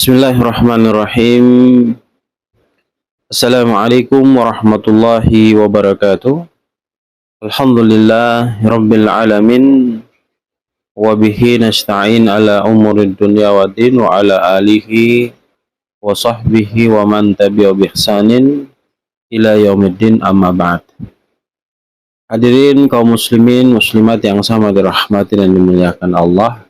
Bismillahirrahmanirrahim. Assalamualaikum warahmatullahi wabarakatuh. Alhamdulillah rabbil alamin wa bihi nasta'in ala umurid dunya waddin wa ala alihi wa sahbihi wa man tabi'a bi ihsanin ila yaumiddin amma ba'd. Hadirin kaum muslimin muslimat yang sama dirahmati dan dimuliakan Allah.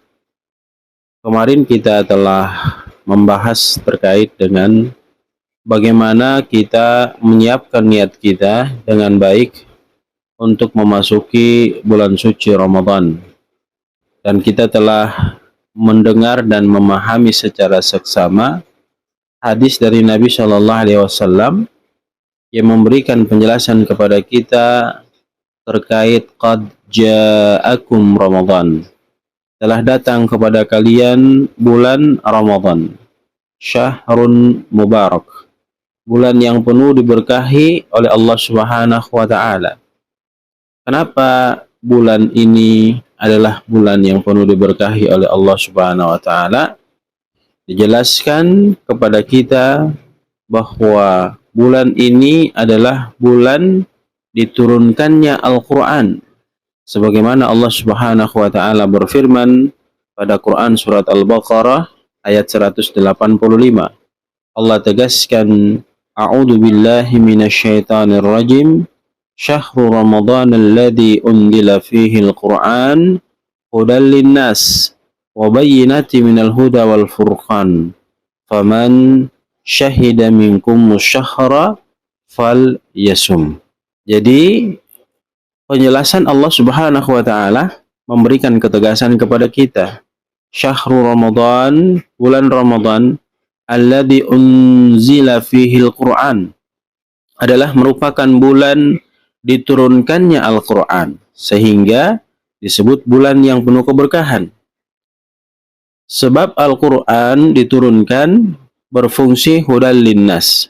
Kemarin kita telah membahas terkait dengan bagaimana kita menyiapkan niat kita dengan baik untuk memasuki bulan suci Ramadan. Dan kita telah mendengar dan memahami secara seksama hadis dari Nabi Shallallahu Alaihi Wasallam yang memberikan penjelasan kepada kita terkait qad ja'akum Ramadan. Telah datang kepada kalian bulan Ramadan, syahrun mubarak, bulan yang penuh diberkahi oleh Allah Subhanahu wa taala. Kenapa bulan ini adalah bulan yang penuh diberkahi oleh Allah Subhanahu wa taala? Dijelaskan kepada kita bahwa bulan ini adalah bulan diturunkannya Al-Qur'an. Sebagaimana Allah Subhanahu wa taala berfirman pada Quran surat Al-Baqarah ayat 185. Allah tegaskan, A'udzu billahi minasyaitonir rajim. Syahrul Ramadan alladzi unzila fihi al-Qur'an hudan lin-nas wa bayyinatin minal huda wal furqan. Faman syahida minkum syahra falyasum. Jadi penjelasan Allah Subhanahu wa taala memberikan ketegasan kepada kita. Syahrul Ramadan, bulan Ramadan, alladzi unzila fihi al-Qur'an, adalah merupakan bulan diturunkannya Al-Qur'an, sehingga disebut bulan yang penuh keberkahan. Sebab Al-Qur'an diturunkan berfungsi hudal linnas,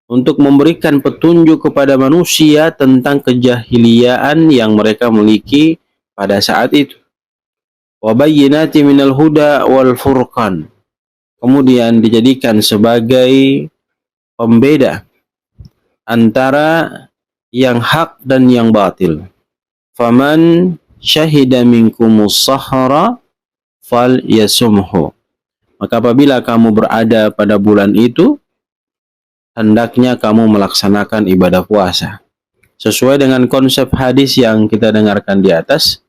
untuk memberikan petunjuk kepada manusia tentang kejahiliaan yang mereka miliki pada saat itu. Wa bayyinati minal huda wal furqan. Kemudian dijadikan sebagai pembeda antara yang hak dan yang batil. Faman syahida minkumus sahara falyasumhu. Maka apabila kamu berada pada bulan itu, hendaknya kamu melaksanakan ibadah puasa. Sesuai dengan konsep hadis yang kita dengarkan di atas,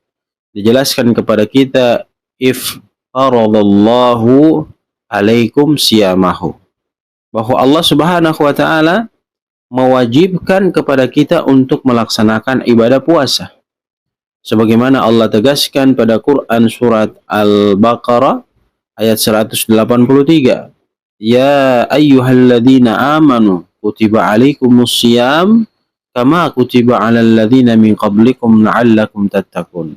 dijelaskan kepada kita, if faradallahu alaikum siyamahu, bahwa Allah Subhanahu wa taala mewajibkan kepada kita untuk melaksanakan ibadah puasa. Sebagaimana Allah tegaskan pada Quran surat Al-Baqarah ayat 183. Ya ayyuhalladzina amanu kutiba alaikumus syiyam kama kutiba alal ladzina min qablikum la'allakum tattaqun.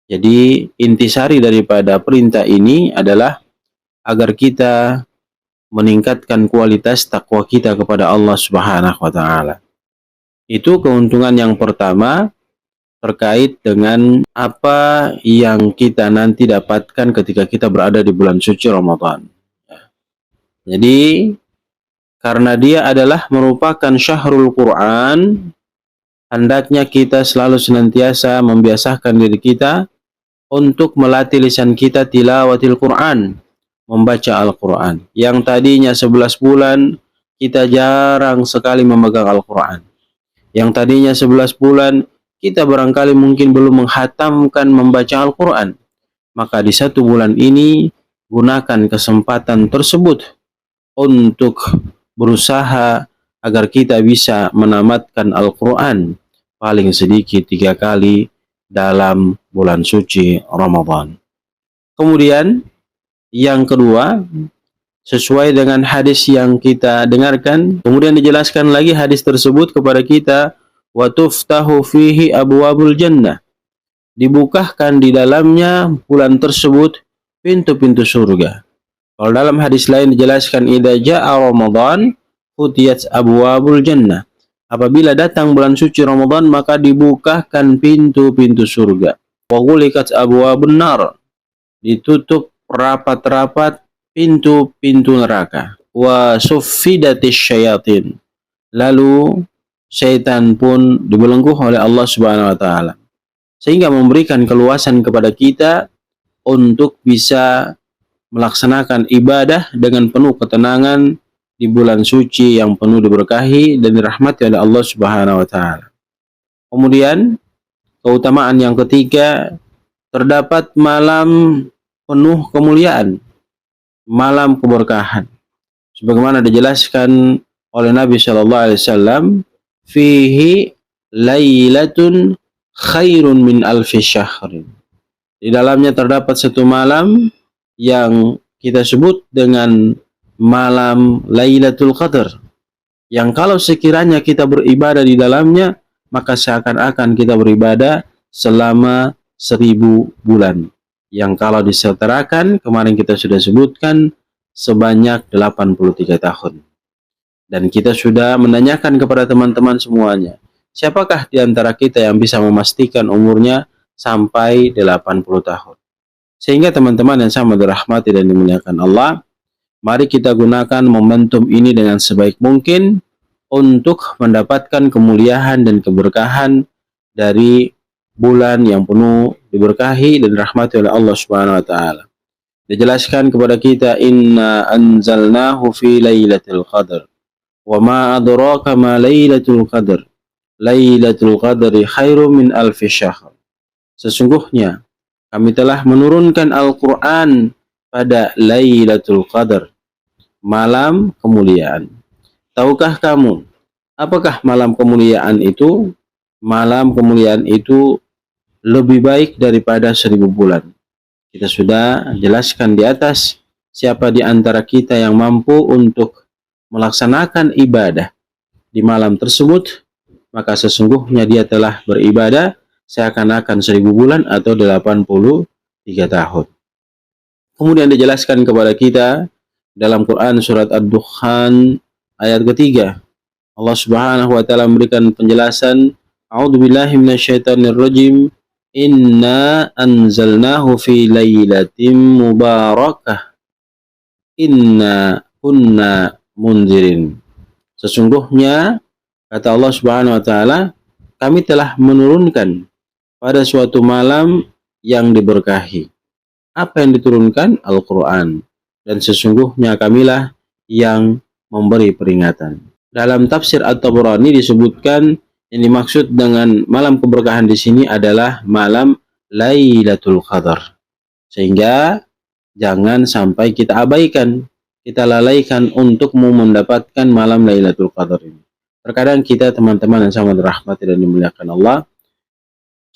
Jadi intisari daripada perintah ini adalah agar kita meningkatkan kualitas takwa kita kepada Allah Subhanahu wa taala. Itu keuntungan yang pertama terkait dengan apa yang kita nanti dapatkan ketika kita berada di bulan suci Ramadan. Jadi karena dia adalah merupakan syahrul Quran, hendaknya kita selalu senantiasa membiasakan diri kita untuk melatih lisan kita tilawatil Quran, membaca Al-Quran. Yang tadinya 11 bulan kita jarang sekali memegang Al-Quran. Yang tadinya 11 bulan kita barangkali mungkin belum menghatamkan membaca Al-Quran. Maka di 1 bulan ini gunakan kesempatan tersebut untuk berusaha agar kita bisa menamatkan Al-Quran paling sedikit 3 kali dalam bulan suci Ramadan. Kemudian yang kedua, sesuai dengan hadis yang kita dengarkan, kemudian dijelaskan lagi hadis tersebut kepada kita, wa tuftahu fihi abwabul jannah, dibukakan di dalamnya bulan tersebut pintu-pintu surga. Kalau dalam hadis lain dijelaskan, idza jaa Ramadan futiyat abwabul jannah, apabila datang bulan suci Ramadan maka dibukakan pintu-pintu surga. Wa ghuliqat abwabun nar, ditutup rapat-rapat pintu-pintu neraka. Wa suffidatis syayatin. Lalu syaitan pun dibelenggu oleh Allah Subhanahu wa taala. Sehingga memberikan keluasan kepada kita untuk bisa melaksanakan ibadah dengan penuh ketenangan di bulan suci yang penuh diberkahi dan dirahmati oleh Allah Subhanahu wa taala. Kemudian keutamaan yang ketiga, terdapat malam penuh kemuliaan, malam keberkahan. Sebagaimana dijelaskan oleh Nabi sallallahu alaihi wasallam, fihi lailatun khairun min alfi syahrin. Di dalamnya terdapat satu malam yang kita sebut dengan malam Lailatul Qadar, yang kalau sekiranya kita beribadah di dalamnya, maka seakan-akan kita beribadah selama 1000 bulan. Yang kalau disetarakan, kemarin kita sudah sebutkan, sebanyak 83 tahun. Dan kita sudah menanyakan kepada teman-teman semuanya, siapakah di antara kita yang bisa memastikan umurnya sampai 80 tahun? Sehingga teman-teman yang sama dirahmati dan dimuliakan Allah, mari kita gunakan momentum ini dengan sebaik mungkin untuk mendapatkan kemuliaan dan keberkahan dari bulan yang penuh diberkahi dan dirahmati oleh Allah Subhanahu wa taala. Dijelaskan kepada kita, inna anzalnahu fi lailatul qadar. Wa ma adraka ma lailatul qadar. Lailatul qadri khairum min alfi syahr. Sesungguhnya kami telah menurunkan Al-Quran pada Lailatul Qadar, malam kemuliaan. Tahukah kamu, apakah malam kemuliaan itu? Malam kemuliaan itu lebih baik daripada 1000 bulan. Kita sudah jelaskan di atas, siapa di antara kita yang mampu untuk melaksanakan ibadah di malam tersebut, maka sesungguhnya dia telah beribadah seakan-akan 1000 bulan atau 83 tahun. Kemudian dijelaskan kepada kita dalam Quran surat Ad-Dukhan ayat ketiga. Allah Subhanahu wa taala memberikan penjelasan, A'udzubillahi minasyaitonirrajim. Inna anzalnahu fi lailatin mubarakah. Inna kunna munzirin. Sesungguhnya kata Allah Subhanahu wa taala, kami telah menurunkan pada suatu malam yang diberkahi. Apa yang diturunkan? Al-Quran. Dan sesungguhnya kamilah yang memberi peringatan. Dalam tafsir At-Tabrani disebutkan yang dimaksud dengan malam keberkahan di sini adalah malam Lailatul Qadar. Sehingga jangan sampai kita abaikan, kita lalaikan untuk mendapatkan malam Lailatul Qadar ini. Terkadang kita teman-teman yang sama dirahmati dan dimuliakan Allah,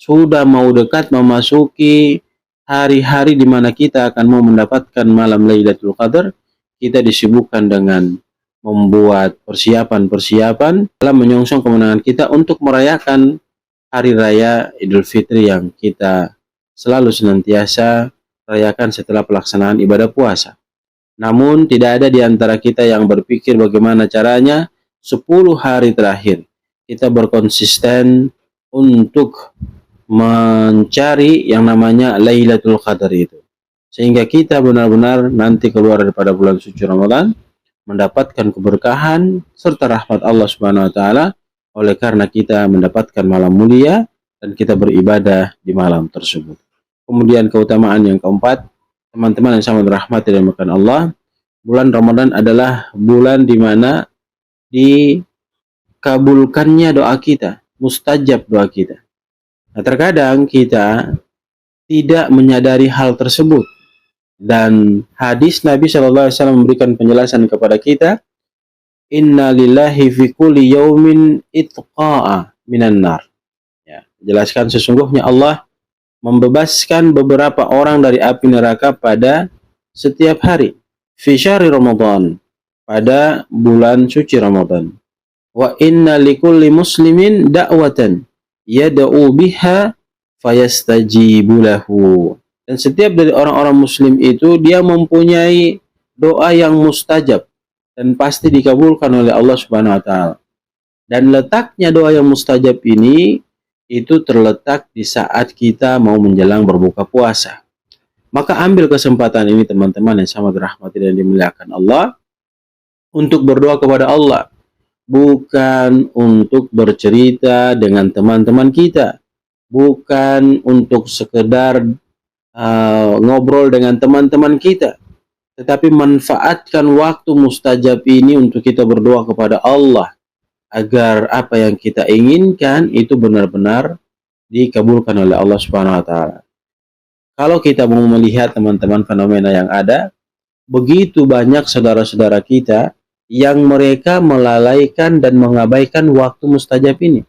sudah mau dekat memasuki hari-hari di mana kita akan mau mendapatkan malam Lailatul Qadar, kita disibukkan dengan membuat persiapan-persiapan dalam menyongsong kemenangan kita untuk merayakan hari raya Idul Fitri yang kita selalu senantiasa rayakan setelah pelaksanaan ibadah puasa. Namun tidak ada di antara kita yang berpikir bagaimana caranya 10 hari terakhir kita berkonsisten untuk mencari yang namanya Lailatul Qadar itu, sehingga kita benar-benar nanti keluar daripada bulan suci Ramadan mendapatkan keberkahan serta rahmat Allah Subhanahu wa taala oleh karena kita mendapatkan malam mulia dan kita beribadah di malam tersebut. Kemudian keutamaan yang keempat, teman-teman yang sama dirahmati dan dimuliakan Allah, bulan Ramadan adalah bulan di mana dikabulkannya doa kita, mustajab doa kita. Nah, terkadang kita tidak menyadari hal tersebut, dan hadis Nabi Shallallahu Alaihi Wasallam memberikan penjelasan kepada kita, Inna lillahi fi kulli yaumin itqa'a minan nar. Ya, jelaskan sesungguhnya Allah membebaskan beberapa orang dari api neraka pada setiap hari. Fi syahri Ramadan, pada bulan suci Ramadan. Wa inna likulli muslimin da'watan yad'u biha fayastajibu lahu. Dan setiap dari orang-orang muslim itu dia mempunyai doa yang mustajab dan pasti dikabulkan oleh Allah Subhanahu wa taala. Dan letaknya doa yang mustajab ini itu terletak di saat kita mau menjelang berbuka puasa. Maka ambil kesempatan ini teman-teman yang sama dirahmati dan dimuliakan Allah, untuk berdoa kepada Allah, bukan untuk bercerita dengan teman-teman kita, bukan untuk sekedar ngobrol dengan teman-teman kita, tetapi manfaatkan waktu mustajab ini untuk kita berdoa kepada Allah, agar apa yang kita inginkan itu benar-benar dikabulkan oleh Allah Subhanahu wa taala. Kalau kita mau melihat teman-teman fenomena yang ada, begitu banyak saudara-saudara kita yang mereka melalaikan dan mengabaikan waktu mustajab ini.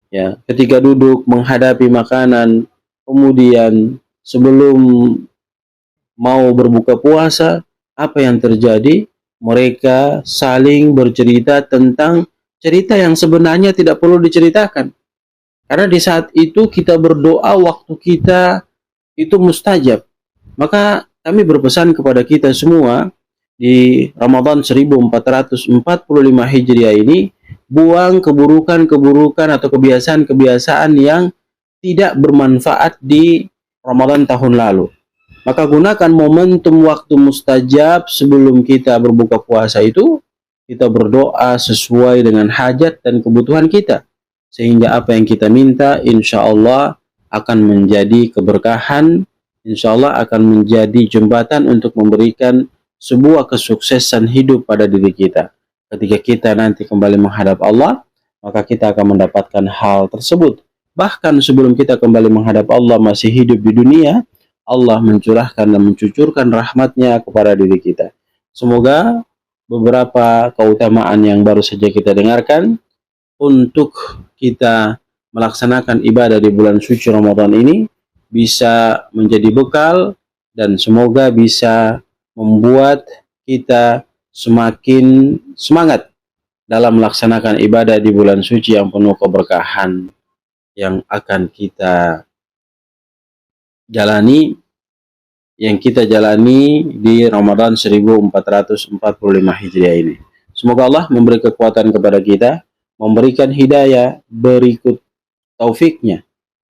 Ya, ketika duduk menghadapi makanan, kemudian sebelum mau berbuka puasa, apa yang terjadi? Mereka saling bercerita tentang cerita yang sebenarnya tidak perlu diceritakan. Karena di saat itu kita berdoa, waktu kita itu mustajab. Maka kami berpesan kepada kita semua di Ramadan 1445 Hijriah ini, buang keburukan-keburukan atau kebiasaan-kebiasaan yang tidak bermanfaat di Ramadan tahun lalu. Maka gunakan momentum waktu mustajab sebelum kita berbuka puasa itu, kita berdoa sesuai dengan hajat dan kebutuhan kita. Sehingga apa yang kita minta, insya Allah akan menjadi keberkahan, insya Allah akan menjadi jembatan untuk memberikan sebuah kesuksesan hidup pada diri kita. Ketika kita nanti kembali menghadap Allah, maka kita akan mendapatkan hal tersebut. Bahkan sebelum kita kembali menghadap Allah masih hidup di dunia, Allah mencurahkan dan mencucurkan rahmatnya kepada diri kita. Semoga beberapa keutamaan yang baru saja kita dengarkan untuk kita melaksanakan ibadah di bulan suci Ramadan ini bisa menjadi bekal, dan semoga bisa membuat kita semakin semangat dalam melaksanakan ibadah di bulan suci yang penuh keberkahan yang akan kita jalani di Ramadan 1445 Hijriah ini. Semoga Allah memberi kekuatan kepada kita, memberikan hidayah berikut taufiknya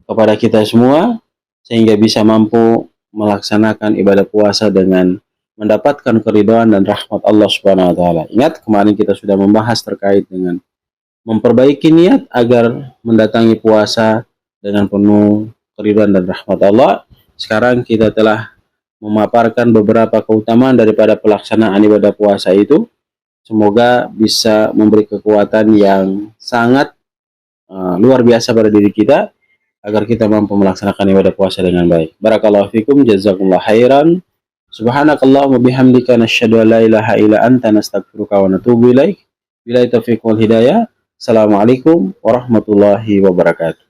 kepada kita semua, sehingga bisa mampu melaksanakan ibadah puasa dengan mendapatkan keridhaan dan rahmat Allah Subhanahu wa taala. Ingat, kemarin kita sudah membahas terkait dengan memperbaiki niat agar mendatangi puasa dengan penuh keridhaan dan rahmat Allah. Sekarang kita telah memaparkan beberapa keutamaan daripada pelaksanaan ibadah puasa itu. Semoga bisa memberi kekuatan yang sangat luar biasa pada diri kita, agar kita mampu melaksanakan ibadah puasa dengan baik. Barakallahu fikum, jazakumullah khairan. Subhanakallahumma bihamdika nasyhadu an la ilaha illa anta nastaghfiruka wa natubu ilaik. Billahi taufiq wal hidayah. Assalamualaikum warahmatullahi wabarakatuh.